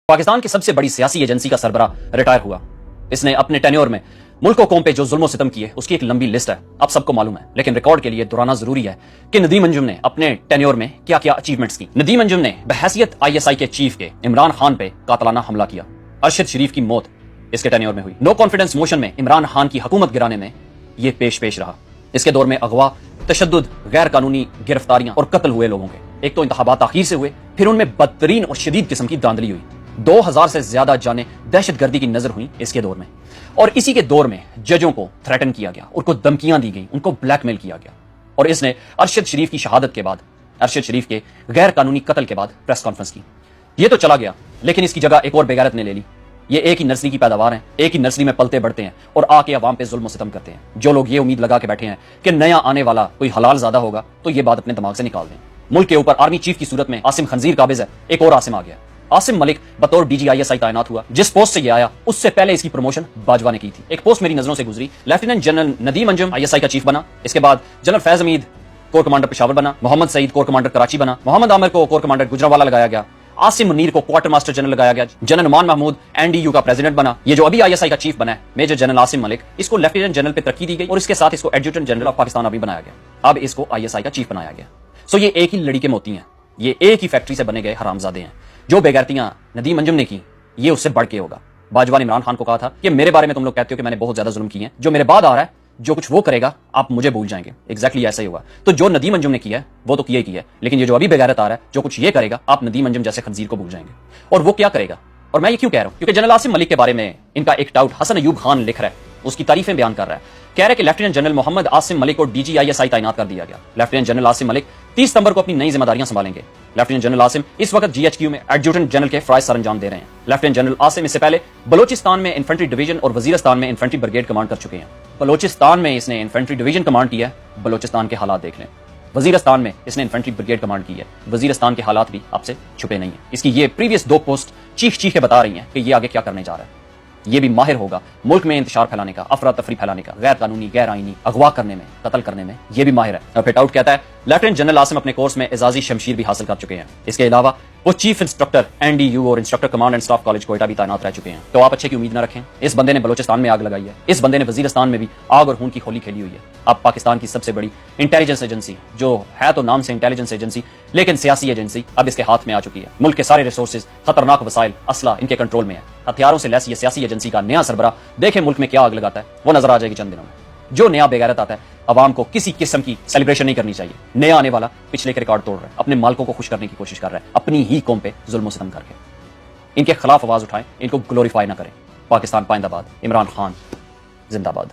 पाकिस्तान की सबसे बड़ी सियासी एजेंसी का सरबराह रिटायर हुआ। इसने अपने टेन्योर में मुल्क और कौम पे जो जुल्म सितम किए उसकी एक लंबी लिस्ट है, आप सबको मालूम है, लेकिन रिकॉर्ड के लिए दोहराना जरूरी है कि नदीम अंजुम ने अपने टेन्योर में क्या क्या अचीवमेंट्स की। नदीम अंजुम ने बहैसियत ISI के चीफ के इमरान खान पे कातलाना हमला किया। अरशद शरीफ की मौत इसके टेन्योर में हुई। नो कॉन्फिडेंस मोशन में इमरान खान की हुकूमत गिराने में यह पेश रहा। इसके दौर में अगवा, तशद्दुद, गैर कानूनी गिरफ्तारियां और कत्ल हुए लोगों के। एक तो इंतखाबात आखिर से हुए, फिर उनमें बदतरीन और शदीद किस्म की धांधली हुई। 2000 से ज्यादा जाने दहशतगर्दी की नजर हुई इसके दौर में। और इसी के दौर में जजों को थ्रेटन किया गया, उनको धमकियां दी गई, उनको ब्लैकमेल किया गया। और इसने अरशद शरीफ की शहादत के बाद, अरशद शरीफ के गैर कानूनी कत्ल के बाद प्रेस कॉन्फ्रेंस की। ये तो चला गया, लेकिन इसकी जगह एक और बेगैरत ने ले ली। ये एक ही नर्सरी की पैदावार है, एक ही नर्सरी में पलते बढ़ते हैं और आके अवाम पे जुल्म सितम करते हैं। जो लोग ये उम्मीद लगा के बैठे हैं कि नया आने वाला कोई हलाल ज्यादा होगा, तो ये बात अपने दिमाग से निकाल दें। मुल्क के ऊपर आर्मी चीफ की सूरत में आसिम खंजीर काबिज है, एक और आसिम आ गया। आसिम मलिक बतौर DG ISI तैनात हुआ। जिस पोस्ट से ये आया उससे पहले इसकी प्रमोशन बाजवा ने की थी। एक पोस्ट मेरी नजरों से गुजरी, lieutenant general Nadeem Anjum ISI का चीफ बना। इसके बाद general Faiz Hamid core commander Peshawar बना, मोहम्मद सईद कोर कमांडर कराची बना, मोहम्मद आमिर को कोर कमांडर गुजरांवाला लगाया गया, आसिम मुनीर को क्वार्टर मास्टर जनरल लगाया गया, जनरल नुमान महमूद NDU का प्रेसिडेंट बना। ये जो अभी ISI का चीफ बना है मेजर जनरल आसिम मलिक, इसको लेफ्टिनेंट जनरल पे तरक्की दी गई और इसके साथ इसको एडजुटेंट जनरल ऑफ पाकिस्तान अभी बनाया गया। अब इसको ISI का चीफ बनाया गया। सो ये एक ही लड़ी के मोती हैं, ये एक ही फैक्ट्री से बने गए हरामजादे हैं। जो बेगैरतियां नदीम अंजुम ने की, ये उससे बढ़ के होगा। बाजवा ने इमरान खान को कहा था कि मेरे बारे में तुम लोग कहते हो कि मैंने बहुत ज्यादा जुल्म किए हैं, जो मेरे बाद आ रहा है, जो कुछ वो करेगा आप मुझे भूल जाएंगे। एग्जैक्टली ऐसा ही हुआ। तो जो नदीम अंजुम ने किया है वो तो किया ही किया है, लेकिन ये जो अभी बेगैरत आ रहा है, जो कुछ ये करेगा, आप नदीम अंजुम जैसे खंजीर को भूल जाएंगे। और वो क्या करेगा, और मैं ये क्यों कह रहा हूं, क्योंकि जनरल आसिम मलिक के बारे में इनका एक टाउट हसन अयूब खान लिख रहा है, उसकी तारीफें बयान कर रहा है। कह रहा है कि लेफ्टिनेंट जनरल मोहम्मद आसिम मलिक को DG ISI तैनात कर दिया गया। लेफ्टिनेंट जनरल आसिम मलिक 30 सितंबर को अपनी नई जिम्मेदारियां संभालेंगे। लेफ्टिनेंट जनरल आसिम इस वक्त GHQ में एडजुटेंट जनरल के फराइज सर अंजाम दे रहे हैं। लेफ्टिनेंट जनरल आसिम इससे पहले बलोचिस्तान में इन्फेंट्री डिवीजन और वजीरिस्तान में इन्फेंट्री ब्रिगेड कमांड कर चुके हैं। बलोचिस्तान में इसने इन्फेंट्री डिवीजन कमांड की है, बलोचिस्तान के हालात देख लें। वजीरिस्तान में इसने इन्फेंट्री ब्रिगेड कमांड की है, वजीरिस्तान के हालात भी आपसे छुपे नहीं है। इसकी ये प्रीवियस 2 पोस्ट चीख बता रही हैं कि ये आगे क्या करने जा रहा है। ये भी माहिर होगा मुल्क में इंतशार फैलाने का, अफरा तफरी फैलाने का, गैर कानूनी, गैर आईनी अगवा करने में, कत्ल करने में, ये भी माहिर है। फिट आउट कहता है लेफ्टिनेंट जनरल आसिम अपने कोर्स में एजाजी शमशीर भी हासिल कर चुके हैं। इसके अलावा वो चीफ इंस्ट्रक्टर NDU और instructor command and staff college Quetta भी तैनात रह चुके हैं। तो आप अच्छे की उम्मीद न रखें। इस बंदे ने बलोचिस्तान में आग लगाई है, इस बंदे ने वजीरिस्तान में भी आग और खून की होली खेली हुई है। अब पाकिस्तान की सबसे बड़ी इंटेलिजेंस एजेंसी, जो है तो नाम से इंटेलिजेंस एजेंसी लेकिन सियासी एजेंसी, अब इसके हाथ में आ चुकी है। मुल्क के सारे रिसोर्सेज, खतरनाक वसाइल, असला इनके कंट्रोल में है। हथियारों से लैस ये सियासी एजेंसी का नया सरबराह देखे मुल्क में क्या आग लगाता है, वो नजर आ जाएगी चंद दिनों में। जो नया बेगैरत आता है, अवाम को किसी किस्म की सेलिब्रेशन नहीं करनी चाहिए। नया आने वाला पिछले के रिकॉर्ड तोड़ रहा है, अपने मालिकों को खुश करने की कोशिश कर रहा है, अपनी ही कौम पे जुल्म सितम करके। इनके खिलाफ आवाज उठाएं, इनको ग्लोरीफाई ना करें। पाकिस्तान पाइंदाबाद, इमरान खान जिंदाबाद।